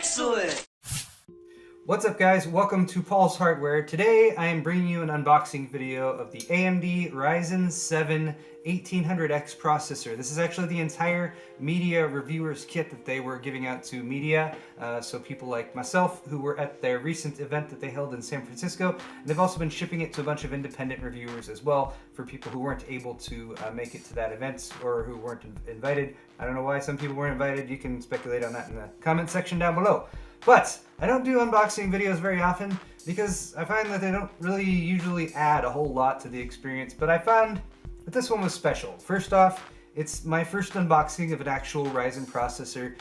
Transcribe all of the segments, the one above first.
Excellent! What's up guys, welcome to Paul's Hardware. Today I am bringing you an unboxing video of the AMD Ryzen 7 1800X processor. This is actually the entire media reviewers kit that they were giving out to media, so people like myself who were at their recent event that they held in San Francisco. And they've also been shipping it to a bunch of independent reviewers as well for people who weren't able to make it to that event or who weren't invited. I don't know why some people weren't invited. You can speculate on that in the comment section down below. But I don't do unboxing videos very often because I find that they don't really usually add a whole lot to the experience, but I found that this one was special. First off, it's my first unboxing of an actual Ryzen processor.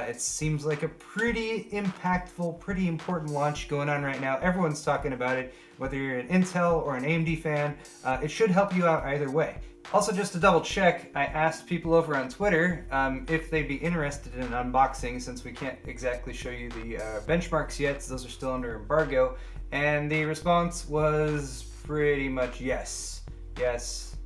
It seems like a pretty impactful, pretty important launch going on right now. Everyone's talking about it, whether you're an Intel or an AMD fan. It should help you out either way. Also, just to double check, I asked people over on Twitter if they'd be interested in an unboxing, since we can't exactly show you the benchmarks yet, so those are still under embargo. And the response was pretty much yes. Yes,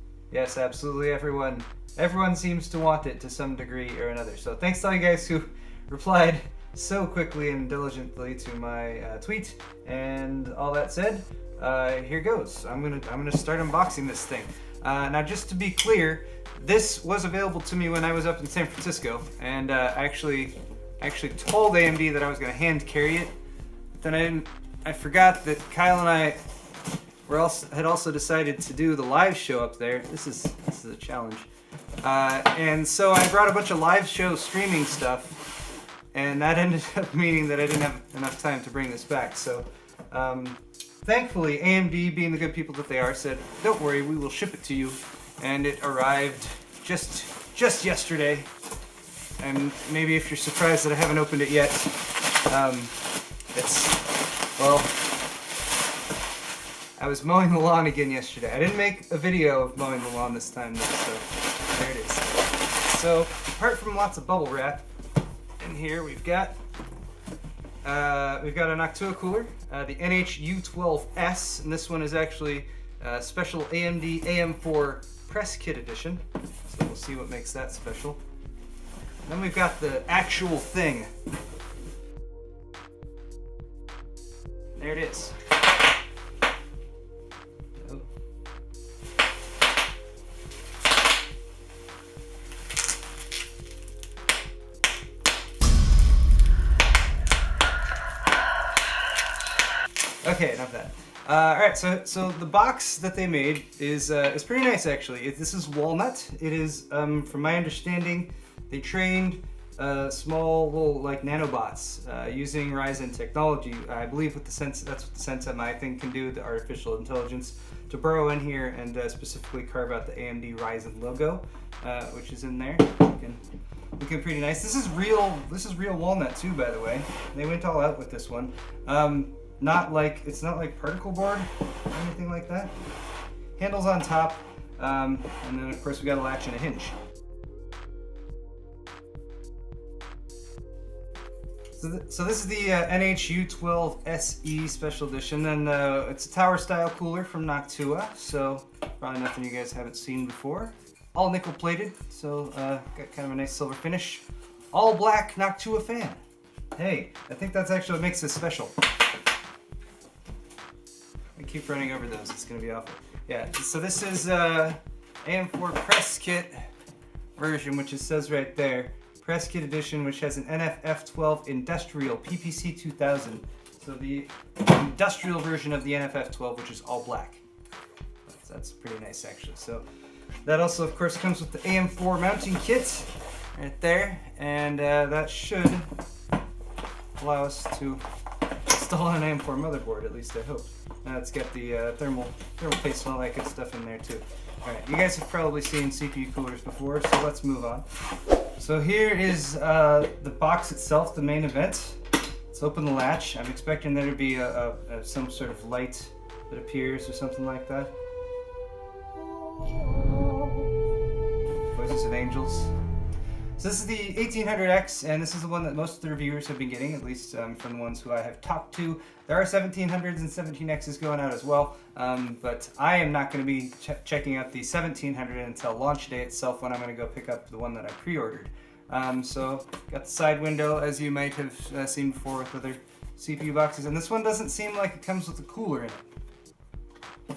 absolutely everyone. Everyone seems to want it to some degree or another. So thanks to all you guys who replied so quickly and diligently to my tweet. And all that said, here goes. I'm gonna start unboxing this thing. Now, just to be clear, this was available to me when I was up in San Francisco, and I actually told AMD that I was going to hand carry it. But then I forgot that Kyle and I had also decided to do the live show up there. This is a challenge, and so I brought a bunch of live show streaming stuff, and that ended up meaning that I didn't have enough time to bring this back. So. Thankfully, AMD, being the good people that they are, said, "Don't worry, we will ship it to you." And it arrived just yesterday. And maybe if you're surprised that I haven't opened it yet, well, I was mowing the lawn again yesterday. I didn't make a video of mowing the lawn this time though, so there it is. So, apart from lots of bubble wrap, in here we've got a Noctua cooler, the NH-U12S, and this one is actually a special AMD AM4 press kit edition, so we'll see what makes that special. Then we've got the actual thing. There it is. Oh. Okay, enough of that. Alright, so the box that they made is pretty nice actually. This is walnut. It is, from my understanding, they trained small little like nanobots using Ryzen technology. I believe with that's what the Sense-MI thing can do, the artificial intelligence, to burrow in here and specifically carve out the AMD Ryzen logo, which is in there. Looking pretty nice. This is real walnut too, by the way. They went all out with this one. It's not like particle board or anything like that. Handles on top, and then of course we got a latch and a hinge. So this is the NH-U12SE Special Edition, and it's a tower style cooler from Noctua, so probably nothing you guys haven't seen before. All nickel plated, so got kind of a nice silver finish. All black Noctua fan. Hey, I think that's actually what makes this special. I keep running over those, it's gonna be awful. Yeah, so this is AM4 press kit version, which it says right there. Press kit edition, which has an NFF12 industrial PPC 2000. So the industrial version of the NFF12, which is all black. That's pretty nice actually. So that also of course comes with the AM4 mounting kit right there, and that should allow us to install an AM4 motherboard, at least I hope. It's got the thermal paste and all that good stuff in there too. Alright, you guys have probably seen CPU coolers before, so let's move on. So here is the box itself, the main event. Let's open the latch. I'm expecting there to be some sort of light that appears or something like that. Voices of angels. So this is the 1800X, and this is the one that most of the reviewers have been getting, at least from the ones who I have talked to. There are 1700s and 17Xs going out as well, but I am not going to be checking out the 1700 until launch day itself, when I'm going to go pick up the one that I pre-ordered. So got the side window, as you might have seen before with other CPU boxes, and this one doesn't seem like it comes with a cooler in it.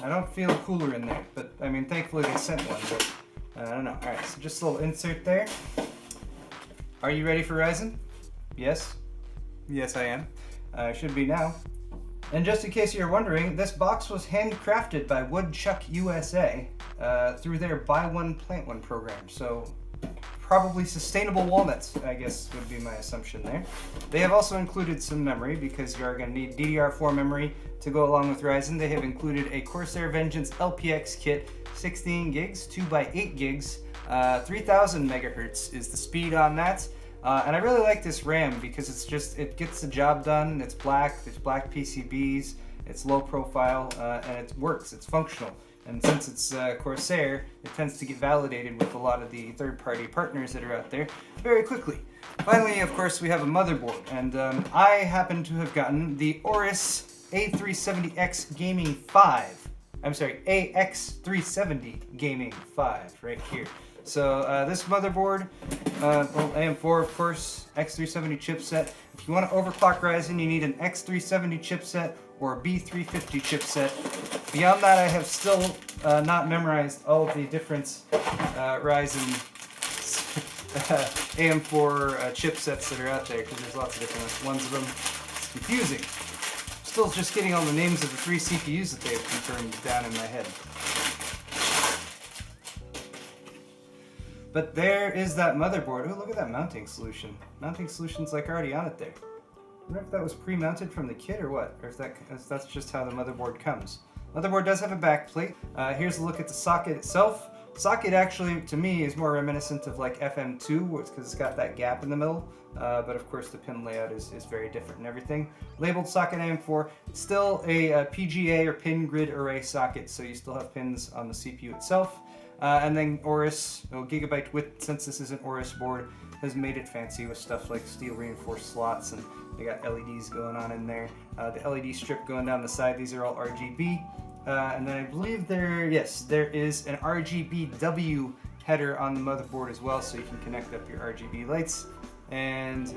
I don't feel a cooler in there, but I mean, thankfully they sent one, but I don't know. Alright, so just a little insert there. Are you ready for Ryzen? Yes? Yes, I am. I should be now. And just in case you're wondering, this box was handcrafted by Woodchuck USA through their Buy One, Plant One program. So probably sustainable walnuts, I guess would be my assumption there. They have also included some memory because you are going to need DDR4 memory to go along with Ryzen. They have included a Corsair Vengeance LPX kit, 16 gigs, 2x8 gigs, 3000 megahertz is the speed on that. And I really like this RAM because it gets the job done. It's black PCBs, it's low profile, and it works, it's functional. And since it's Corsair, it tends to get validated with a lot of the third-party partners that are out there very quickly. Finally, of course, we have a motherboard, and I happen to have gotten the Aorus A370X Gaming 5. I'm sorry, AX370 Gaming 5, right here. So this motherboard, AM4 of course, X370 chipset. If you want to overclock Ryzen, you need an X370 chipset or a B350 chipset. Beyond that, I have still not memorized all of the different Ryzen AM4 chipsets that are out there, because there's lots of different ones of them. It's confusing. Still just getting all the names of the 3 CPUs that they've confirmed down in my head. But there is that motherboard. Oh, look at that mounting solution. Mounting solution's like already on it there. I wonder if that was pre-mounted from the kit or what, or if that's just how the motherboard comes. Motherboard does have a back plate. Here's a look at the socket itself. Socket actually, to me, is more reminiscent of like FM2, because it's got that gap in the middle. But of course the pin layout is very different and everything. Labeled socket AM4. Still a PGA or pin grid array socket, so you still have pins on the CPU itself. And then Aorus, gigabyte width, since this is an Aorus board, has made it fancy with stuff like steel reinforced slots, and they got LEDs going on in there. The LED strip going down the side, these are all RGB. And then I believe there is an RGBW header on the motherboard as well, so you can connect up your RGB lights and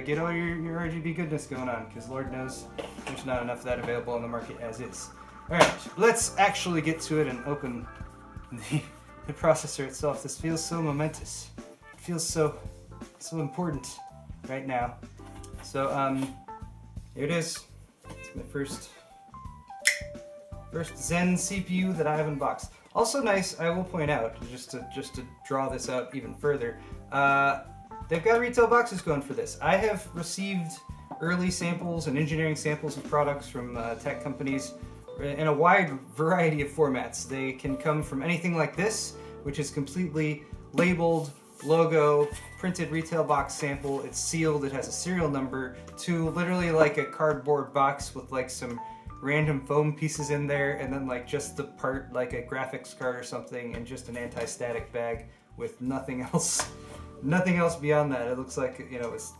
get all your RGB goodness going on, because Lord knows there's not enough of that available on the market as is. Alright, let's actually get to it and open the processor itself. This feels so momentous. It feels so important right now. So here it is. It's my first Zen CPU that I have unboxed. Also nice, I will point out, just to draw this out even further, they've got retail boxes going for this. I have received early samples and engineering samples of products from tech companies in a wide variety of formats. They can come from anything like this, which is completely labeled, logo, printed retail box sample, it's sealed, it has a serial number, to literally like a cardboard box with like some random foam pieces in there, and then like just the part, like a graphics card or something, and just an anti-static bag with nothing else beyond that. It looks like, you know, it's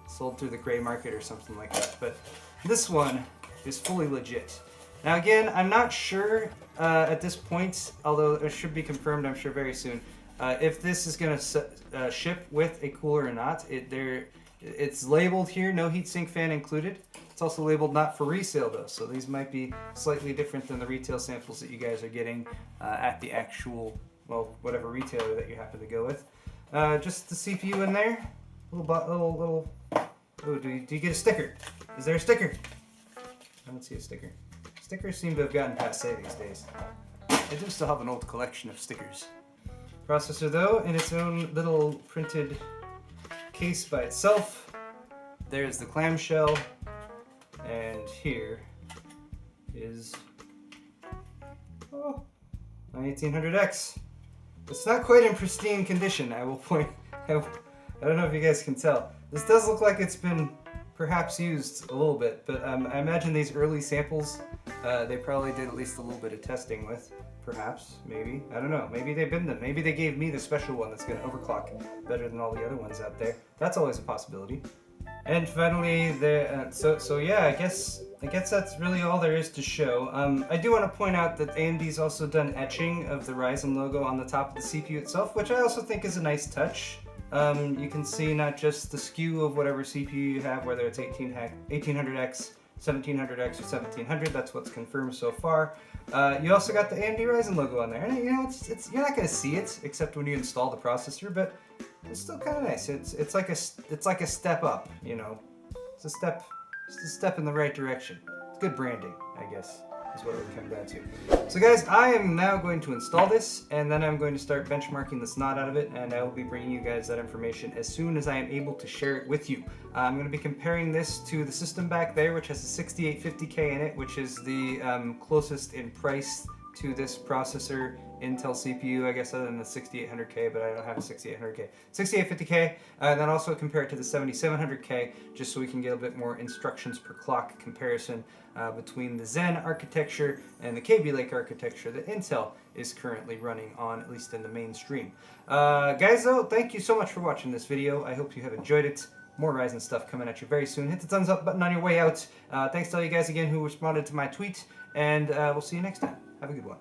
sold through the gray market or something like that. But this one is fully legit. Now again, I'm not sure at this point, although it should be confirmed, I'm sure very soon, if this is going to ship with a cooler or not. It's labeled here, no heatsink fan included. It's also labeled not for resale though, so these might be slightly different than the retail samples that you guys are getting at the actual, well, whatever retailer that you happen to go with. Just the CPU in there. Oh, do you get a sticker? Is there a sticker? I don't see a sticker. Stickers seem to have gotten passé these days. I do still have an old collection of stickers. Processor though, in its own little printed case by itself. There's the clamshell, and here is my 1800X. It's not quite in pristine condition, I will point. I don't know if you guys can tell. This does look like it's been perhaps used a little bit, but I imagine these early samples, they probably did at least a little bit of testing with. Perhaps, maybe, I don't know, maybe they binned them, maybe they gave me the special one that's going to overclock better than all the other ones out there. That's always a possibility. And finally, so yeah, I guess that's really all there is to show. I do want to point out that AMD's also done etching of the Ryzen logo on the top of the CPU itself, which I also think is a nice touch. You can see not just the SKU of whatever CPU you have, whether it's 1800X, 1700X, or 1700. That's what's confirmed so far. You also got the AMD Ryzen logo on there, and you know it's you're not going to see it except when you install the processor, but it's still kind of nice. It's like a step up, you know. It's a step in the right direction. It's good branding, I guess, is what it would come down to. So guys, I am now going to install this, and then I'm going to start benchmarking the snot out of it, and I will be bringing you guys that information as soon as I am able to share it with you. I'm going to be comparing this to the system back there, which has a 6850K in it, which is the closest in price to this processor Intel CPU, I guess, other than the 6800K, but I don't have a 6800K. 6850K, and then also compare it to the 7700K, just so we can get a bit more instructions per clock comparison between the Zen architecture and the Kaby Lake architecture that Intel is currently running on, at least in the mainstream. Guys, though, thank you so much for watching this video. I hope you have enjoyed it. More Ryzen stuff coming at you very soon. Hit the thumbs up button on your way out. Thanks to all you guys again who responded to my tweet, and we'll see you next time. Have a good one.